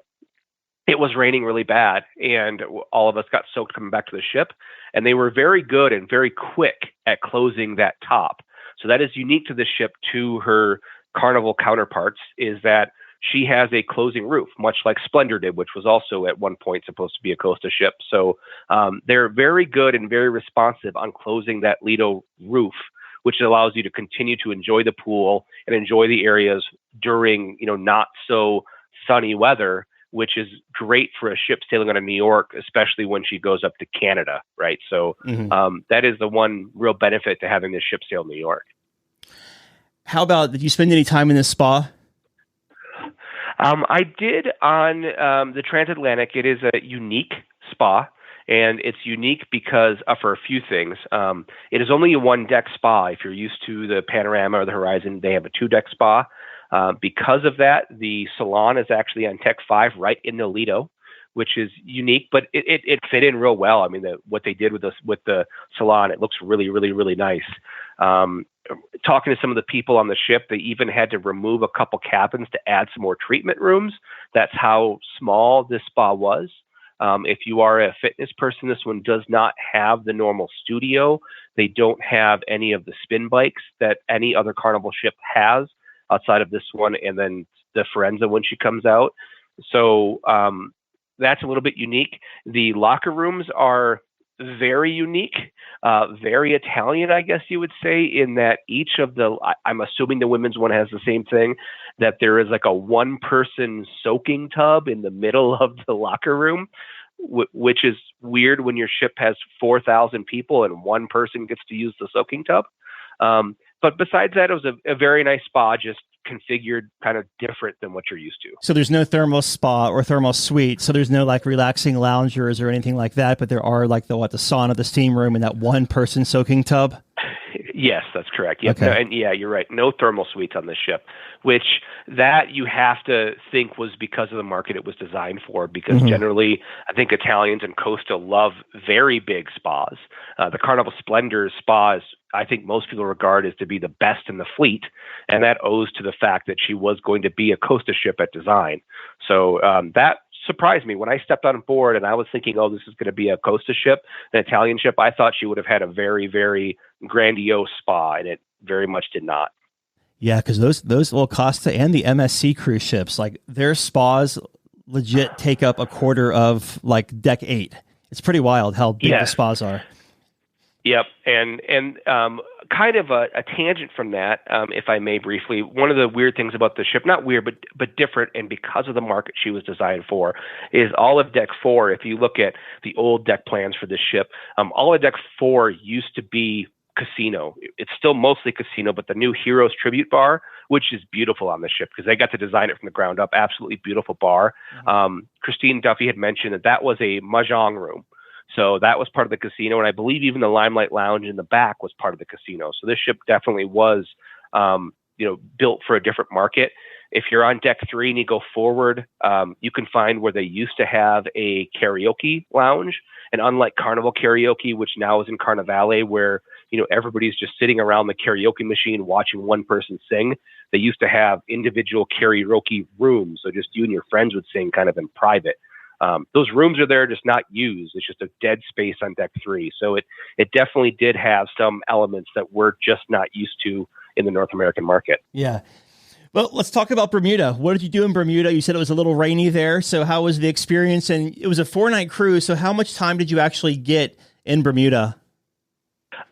it was raining really bad, and all of us got soaked coming back to the ship, and they were very good and very quick at closing that top. So that is unique to this ship to her Carnival counterparts, is that she has a closing roof, much like Splendor did, which was also at one point supposed to be a Costa ship. So they're very good and very responsive on closing that Lido roof, which allows you to continue to enjoy the pool and enjoy the areas during, not so sunny weather, which is great for a ship sailing out of New York, especially when she goes up to Canada, right? So that is the one real benefit to having this ship sail New York. How about, did you spend any time in this spa? I did on the Transatlantic. It is a unique spa, and it's unique because for a few things. It is only a one-deck spa. If you're used to the Panorama or the Horizon, they have a two-deck spa. Because of that, the salon is actually on Deck 5 right in the Lido, which is unique, but it fit in real well. I mean, what they did with the salon, it looks really, really, really nice. Talking to some of the people on the ship, they even had to remove a couple cabins to add some more treatment rooms. That's how small this spa was. If you are a fitness person, this one does not have the normal studio. They don't have any of the spin bikes that any other Carnival ship has outside of this one, and then the Firenze when she comes out. So that's a little bit unique. The locker rooms are very unique, very Italian, I guess you would say, in that each of I'm assuming the women's one has the same thing, that there is like a one-person soaking tub in the middle of the locker room, which is weird when your ship has 4,000 people and one person gets to use the soaking tub. But besides that, it was a very nice spa, just configured kind of different than what you're used to. So there's no thermal spa or thermal suite. So there's no like relaxing loungers or anything like that, but there are like the sauna, the steam room, and that one person soaking tub. Yes, that's correct. Yep. Okay. No, and yeah, you're right. No thermal suites on this ship, which that you have to think was because of the market it was designed for, because generally I think Italians and Costa love very big spas. The Carnival Splendor spa is, I think most people regard as to be the best in the fleet, and that owes to the fact that she was going to be a Costa ship at design. So that surprised me when I stepped on board, and I was thinking, oh, this is going to be a Costa ship, an Italian ship. I thought she would have had a very, very grandiose spa, and it very much did not. Yeah, because those little Costa and the MSC cruise ships, like their spas legit take up a quarter of like Deck 8. It's pretty wild how big the spas are. Yep, and kind of a tangent from that, if I may briefly, one of the weird things about the ship, not weird, but different, and because of the market she was designed for, is all of Deck 4, if you look at the old deck plans for this ship, all of Deck 4 used to be casino. It's still mostly casino, but the new Heroes Tribute Bar, which is beautiful on the ship because they got to design it from the ground up, absolutely beautiful bar. Christine Duffy had mentioned that was a mahjong room. So that was part of the casino, and I believe even the Limelight Lounge in the back was part of the casino. So this ship definitely was, built for a different market. If you're on Deck 3 and you go forward, you can find where they used to have a karaoke lounge, and unlike Carnival karaoke, which now is in Carnivale, where everybody's just sitting around the karaoke machine watching one person sing, they used to have individual karaoke rooms, so just you and your friends would sing kind of in private. Those rooms are there, just not used. It's just a dead space on Deck 3. So it definitely did have some elements that we're just not used to in the North American market. Yeah. Well, let's talk about Bermuda. What did you do in Bermuda? You said it was a little rainy there. So how was the experience? And it was a 4-night cruise. So how much time did you actually get in Bermuda?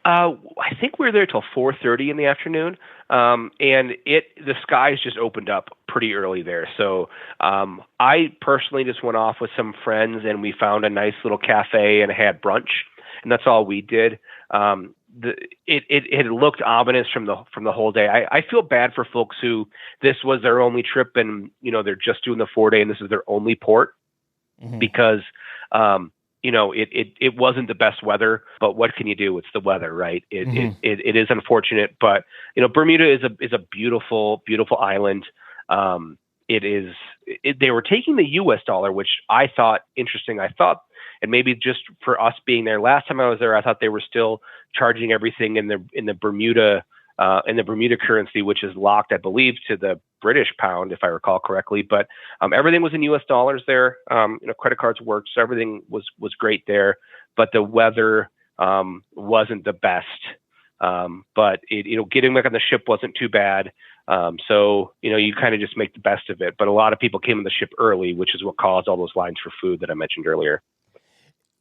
I think we were there till 4:30 in the afternoon. And the skies just opened up pretty early there. So I personally just went off with some friends and we found a nice little cafe and had brunch, and that's all we did. It looked ominous from the whole day. I feel bad for folks who this was their only trip and they're just doing the 4-day and this is their only port, because it wasn't the best weather, but what can you do? It's the weather, right? It is unfortunate, but Bermuda is a beautiful, beautiful island. They were taking the US dollar, which I thought interesting. And maybe just for us being there last time I was there, I thought they were still charging everything in the Bermuda currency, which is locked, I believe, to the British pound, if I recall correctly. But everything was in US dollars there. Credit cards worked, so everything was great there. But the weather wasn't the best. But getting back on the ship wasn't too bad. So you kind of just make the best of it. But a lot of people came on the ship early, which is what caused all those lines for food that I mentioned earlier.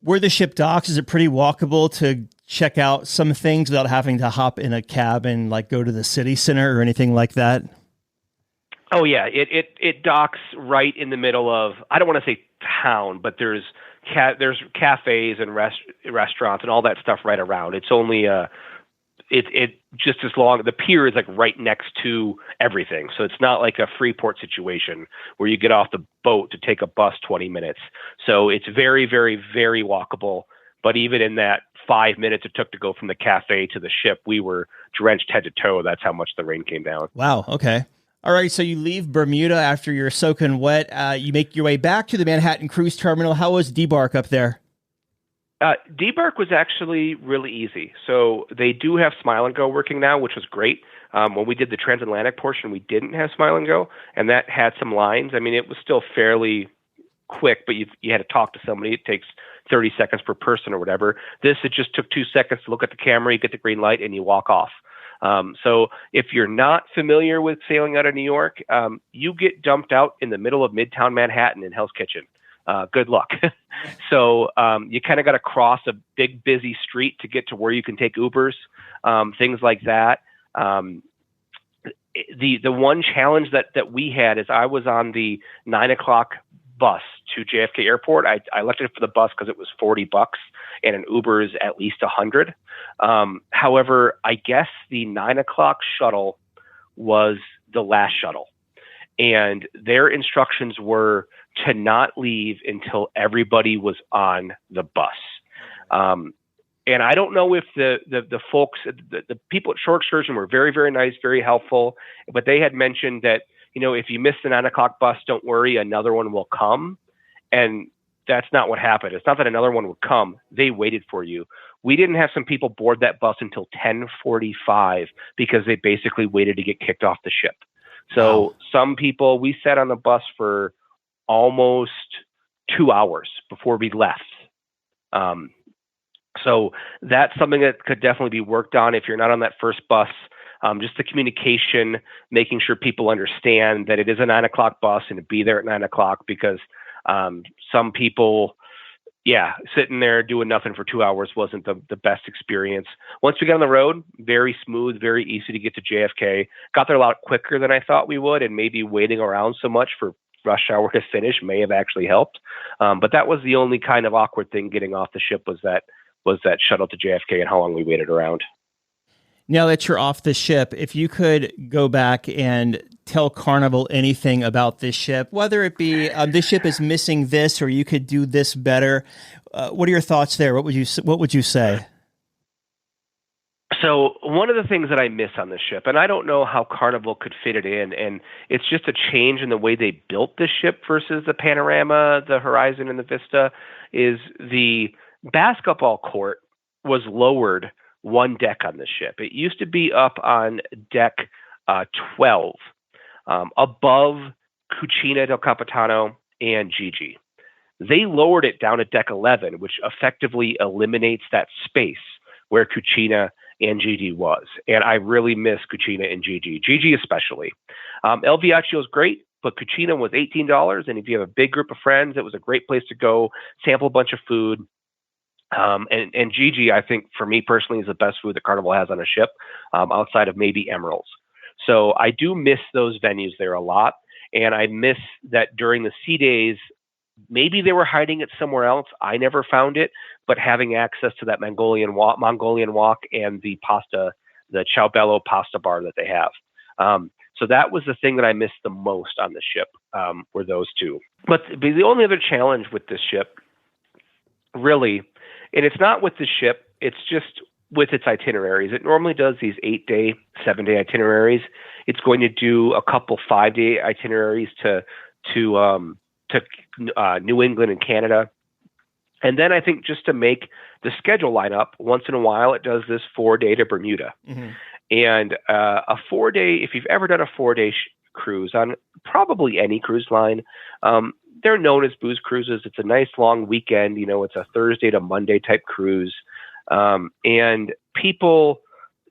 Where the ship docks, is it pretty walkable to check out some things without having to hop in a cab and like go to the city center or anything like that? Oh yeah, it docks right in the middle of, I don't want to say town, but there's cafes and restaurants and all that stuff right around. It's only it just as long. The pier is like right next to everything, so it's not like a Freeport situation where you get off the boat to take a bus 20 minutes. So it's very, very, very walkable. But even in that 5 minutes it took to go from the cafe to the ship, we were drenched head to toe. That's how much the rain came down. Wow. Okay. All right. So you leave Bermuda after you're soaking wet. You make your way back to the Manhattan Cruise Terminal. How was debark up there? Debark was actually really easy. So they do have Smile and Go working now, which was great. When we did the transatlantic portion, we didn't have Smile and Go, and that had some lines. I mean, it was still fairly quick, but you had to talk to somebody. It takes 30 seconds per person or whatever. It just took 2 seconds to look at the camera, you get the green light, and you walk off. So if you're not familiar with sailing out of New York, you get dumped out in the middle of Midtown Manhattan in Hell's Kitchen. Good luck. So you kind of got to cross a big, busy street to get to where you can take Ubers, things like that. The one challenge that we had is I was on the 9 o'clock bus to JFK Airport. I elected for the bus because it was $40 and an Uber is at least $100. However, I guess the 9 o'clock shuttle was the last shuttle, and their instructions were to not leave until everybody was on the bus. And I don't know if the folks, the people at Shore Excursion were very, very nice, very helpful, but they had mentioned that, if you miss the 9 o'clock bus, don't worry, another one will come. And that's not what happened. It's not that another one would come. They waited for you. We didn't have some people board that bus until 10:45 because they basically waited to get kicked off the ship. So wow. Some people, we sat on the bus for almost 2 hours before we left. So that's something that could definitely be worked on if you're not on that first bus. Just the communication, making sure people understand that it is a 9 o'clock bus and to be there at 9 o'clock, because some people, sitting there doing nothing for 2 hours wasn't the best experience. Once we got on the road, very smooth, very easy to get to JFK. Got there a lot quicker than I thought we would, and maybe waiting around so much for rush hour to finish may have actually helped. But that was the only kind of awkward thing getting off the ship was that shuttle to JFK and how long we waited around. Now that you're off the ship, if you could go back and tell Carnival anything about this ship, whether it be this ship is missing this or you could do this better, what are your thoughts there? What would you say? So one of the things that I miss on this ship, and I don't know how Carnival could fit it in, and it's just a change in the way they built the ship versus the Panorama, the Horizon, and the Vista, is the basketball court was lowered one deck on the ship. It used to be up on deck 12, above Cucina del Capitano and Gigi. They lowered it down at deck 11, which effectively eliminates that space where Cucina and Gigi was. And I really miss Cucina and Gigi especially. El Viaggio is great, but Cucina was $18. And if you have a big group of friends, it was a great place to go, sample a bunch of food. And Gigi, I think for me personally, is the best food that Carnival has on a ship, outside of maybe Emerald's. So I do miss those venues there a lot. And I miss that during the sea days, maybe they were hiding it somewhere else. I never found it, but having access to that Mongolian walk and the Ciao Bello pasta bar that they have. So that was the thing that I missed the most on the ship, were those two. But the only other challenge with this ship, really, and it's not with the ship, it's just with its itineraries. It normally does these 8-day, 7-day itineraries. It's going to do a couple 5-day itineraries to New England and Canada. And then I think just to make the schedule line up, once in a while, it does this 4-day to Bermuda. Mm-hmm. And a 4-day, if you've ever done a 4-day cruise on probably any cruise line, they're known as booze cruises. It's a nice long weekend. It's a Thursday to Monday type cruise. And people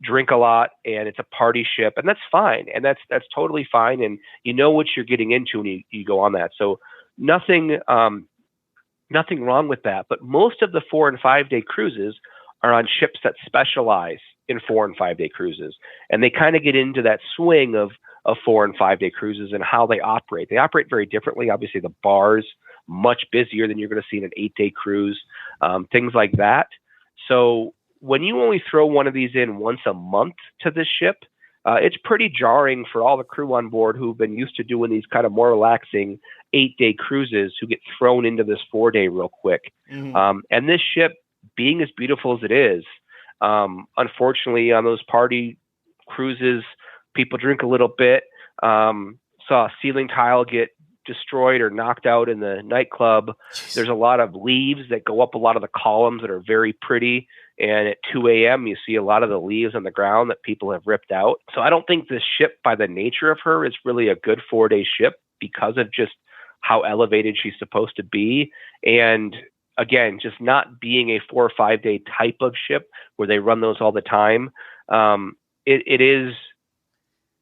drink a lot, and it's a party ship, and that's fine, and that's totally fine, and you know what you're getting into when you go on that. So nothing wrong with that. But most of the 4 and 5 day cruises are on ships that specialize in 4 and 5 day cruises, and they kind of get into that swing of 4 and 5 day cruises and how they operate. They operate very differently. Obviously, the bar's much busier than you're going to see in an 8-day cruise, things like that. So when you only throw one of these in once a month to this ship, it's pretty jarring for all the crew on board who've been used to doing these kind of more relaxing 8-day cruises who get thrown into this 4-day real quick. And this ship, being as beautiful as it is, unfortunately on those party cruises, people drink a little bit. Saw a ceiling tile get destroyed or knocked out in the nightclub. There's a lot of leaves that go up a lot of the columns that are very pretty. And at 2 a.m., you see a lot of the leaves on the ground that people have ripped out. So I don't think this ship, by the nature of her, is really a good 4-day ship because of just how elevated she's supposed to be. And again, just not being a 4 or 5 day type of ship where they run those all the time. It is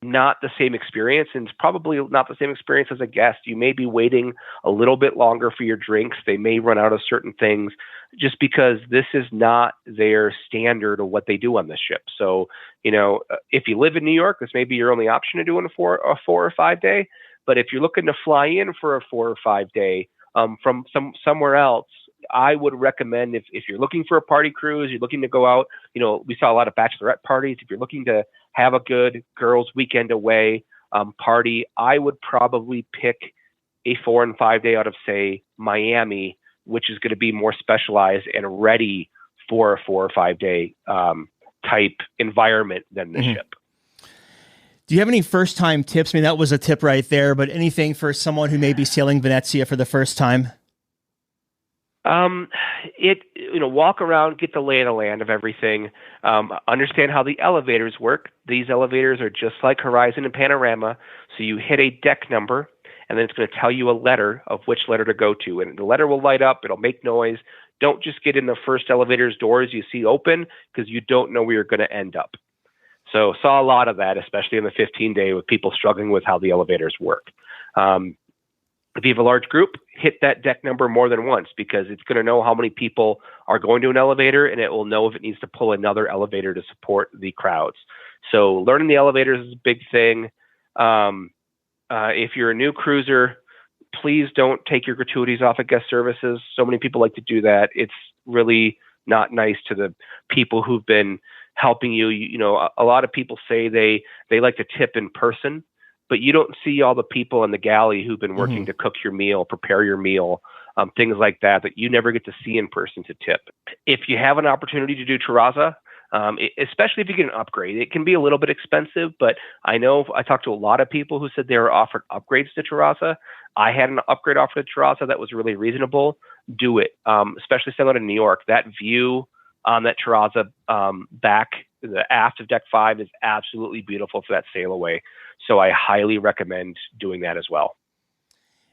not the same experience, and it's probably not the same experience as a guest. You may be waiting a little bit longer for your drinks. They may run out of certain things just because this is not their standard of what they do on this ship. So, if you live in New York, this may be your only option to do a 4 or 5 day. But if you're looking to fly in for a 4 or 5 day from somewhere else, I would recommend if you're looking for a party cruise, you're looking to go out, we saw a lot of bachelorette parties. If you're looking to have a good girls' weekend away party, I would probably pick a 4 and 5 day out of, say, Miami, which is going to be more specialized and ready for a 4 or 5 day type environment than the ship. Do you have any first-time tips? I mean, that was a tip right there, but anything for someone who may be sailing Venezia for the first time? Walk around, get the lay of the land of everything, understand how the elevators work. These elevators are just like Horizon and Panorama. So you hit a deck number, and then it's going to tell you a letter of which letter to go to. And the letter will light up. It'll make noise. Don't just get in the first elevator's doors you see open because you don't know where you're going to end up. So saw a lot of that, especially in the 15-day with people struggling with how the elevators work. If you have a large group, hit that deck number more than once because it's going to know how many people are going to an elevator, and it will know if it needs to pull another elevator to support the crowds. So learning the elevators is a big thing. If you're a new cruiser, please don't take your gratuities off at guest services. So many people like to do that. It's really not nice to the people who've been helping you. A lot of people say they like to tip in person, but you don't see all the people in the galley who've been working to cook your meal, prepare your meal, things like that you never get to see in person to tip. If you have an opportunity to do terrazza, especially if you get an upgrade, it can be a little bit expensive, but I know I talked to a lot of people who said they were offered upgrades to terrazza. I had an upgrade offer to terrazza that was really reasonable. Do it, especially sailing out of New York. That view on that terrazza back, the aft of deck 5 is absolutely beautiful for that sail away. So I highly recommend doing that as well.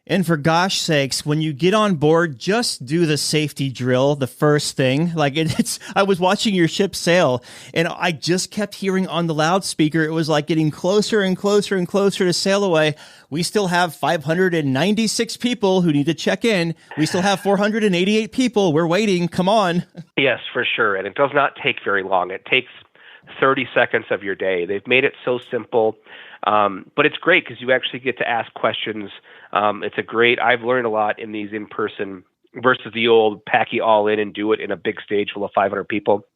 And for gosh sakes, when you get on board, just do the safety drill, the first thing. I was watching your ship sail, and I just kept hearing on the loudspeaker, it was like getting closer and closer and closer to sail away. We still have 596 people who need to check in. We still have 488 people. We're waiting. Come on. Yes, for sure. And it does not take very long. It takes 30 seconds of your day. They've made it so simple. But it's great because you actually get to ask questions. I've learned a lot in these in person versus the old pack you all in and do it in a big stage full of 500 people.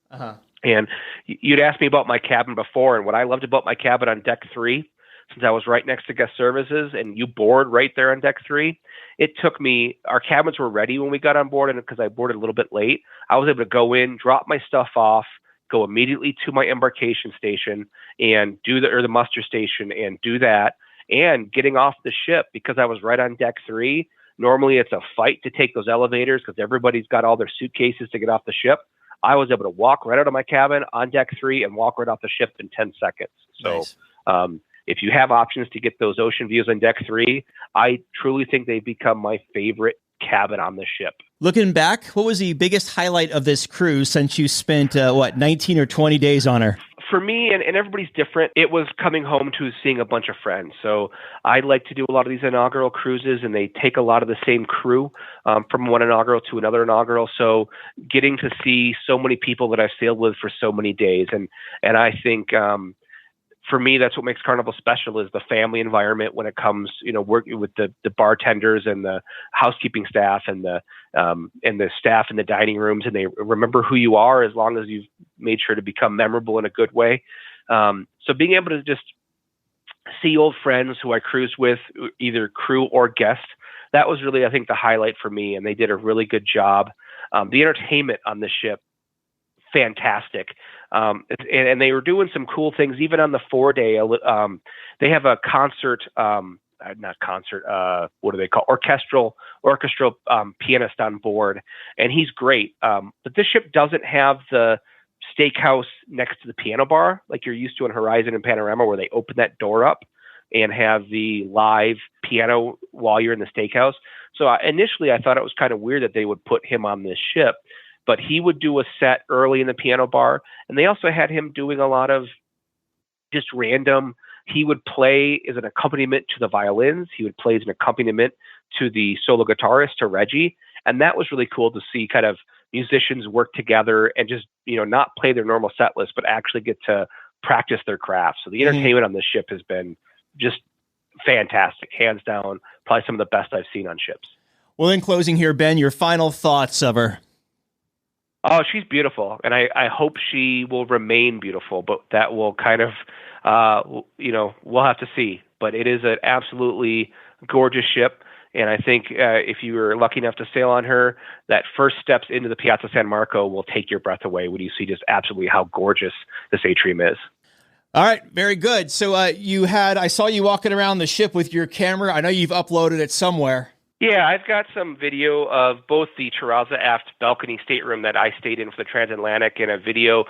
And you'd asked me about my cabin before, and what I loved about my cabin on deck 3, since I was right next to guest services and you board right there on deck 3, it took me, our cabins were ready when we got on board, and because I boarded a little bit late, I was able to go in, drop my stuff off, go immediately to my embarkation station and the muster station and do that. And getting off the ship, because I was right on deck 3, normally it's a fight to take those elevators because everybody's got all their suitcases to get off the ship. I was able to walk right out of my cabin on deck 3 and walk right off the ship in 10 seconds. So nice. If you have options to get those ocean views on deck 3, I truly think they've become my favorite cabin on the ship. Looking back, what was the biggest highlight of this cruise since you spent 19 or 20 days on her? for me, and everybody's different, it was coming home to seeing a bunch of friends. So I like to do a lot of these inaugural cruises, and they take a lot of the same crew from one inaugural to another inaugural. So getting to see so many people that I've sailed with for so many days. And I think for me, that's what makes Carnival special, is the family environment when it comes, working with the bartenders and the housekeeping staff and the staff in the dining rooms, and they remember who you are as long as you've made sure to become memorable in a good way. So being able to just see old friends who I cruised with, either crew or guest, that was really, I think, the highlight for me. And they did a really good job. The entertainment on the ship, fantastic. And they were doing some cool things, even on the 4-day. They have a concert, what do they call? Orchestral pianist on board. And he's great. But this ship doesn't have the steakhouse next to the piano bar like you're used to in Horizon and Panorama, where they open that door up and have the live piano while you're in the steakhouse. So initially I thought it was kind of weird that they would put him on this ship, but he would do a set early in the piano bar. And they also had him doing a lot of just random, he would play as an accompaniment to the violins. He would play as an accompaniment to the solo guitarist, to Reggie. And that was really cool to see kind of musicians work together and just, not play their normal set list, but actually get to practice their craft. So the entertainment on this ship has been just fantastic, hands down, probably some of the best I've seen on ships. Well, in closing here, Ben, your final thoughts of her. Oh, she's beautiful, and I hope she will remain beautiful, but that will kind of, we'll have to see. But it is an absolutely gorgeous ship, and I think if you were lucky enough to sail on her, that first steps into the Piazza San Marco will take your breath away when you see just absolutely how gorgeous this atrium is. All right, very good. So I saw you walking around the ship with your camera. I know you've uploaded it somewhere. Yeah, I've got some video of both the Terrazza aft balcony stateroom that I stayed in for the transatlantic, and a video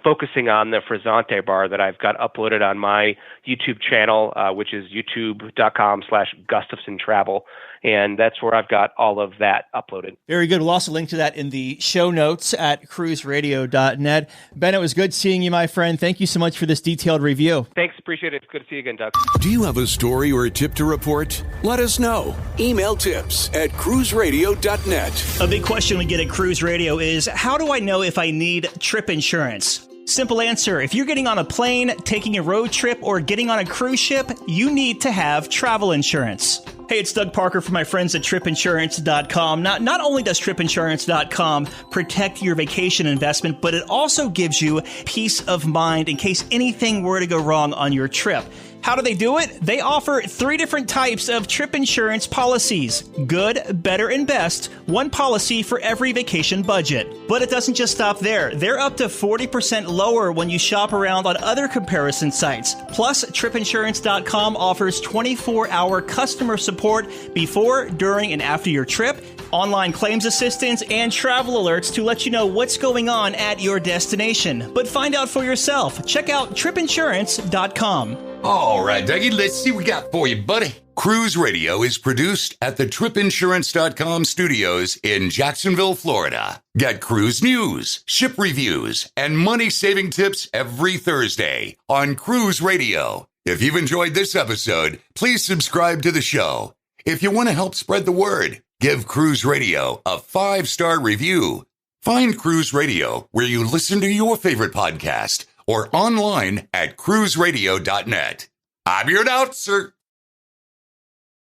focusing on the Frizzante bar that I've got uploaded on my YouTube channel, which is youtube.com/GustafsonTravel. And that's where I've got all of that uploaded. Very good. We'll also link to that in the show notes at cruiseradio.net. Ben, it was good seeing you, my friend. Thank you so much for this detailed review. Thanks. Appreciate it. It's good to see you again, Doug. Do you have a story or a tip to report? Let us know. Email tips@cruiseradio.net. A big question we get at Cruise Radio is, how do I know if I need trip insurance? Simple answer. If you're getting on a plane, taking a road trip, or getting on a cruise ship, you need to have travel insurance. Hey, it's Doug Parker from my friends at tripinsurance.com. Not only does tripinsurance.com protect your vacation investment, but it also gives you peace of mind in case anything were to go wrong on your trip. How do they do it? They offer 3 different types of trip insurance policies. Good, better, and best. One policy for every vacation budget. But it doesn't just stop there. They're up to 40% lower when you shop around on other comparison sites. Plus, tripinsurance.com offers 24-hour customer support before, during, and after your trip, online claims assistance, and travel alerts to let you know what's going on at your destination. But find out for yourself. Check out tripinsurance.com. All right, Dougie, let's see what we got for you, buddy. Cruise Radio is produced at the tripinsurance.com studios in Jacksonville, Florida. Get cruise news, ship reviews, and money-saving tips every Thursday on Cruise Radio. If you've enjoyed this episode, please subscribe to the show. If you want to help spread the word, give Cruise Radio a 5-star review. Find Cruise Radio where you listen to your favorite podcast or online at cruiseradio.net. I'm your announcer,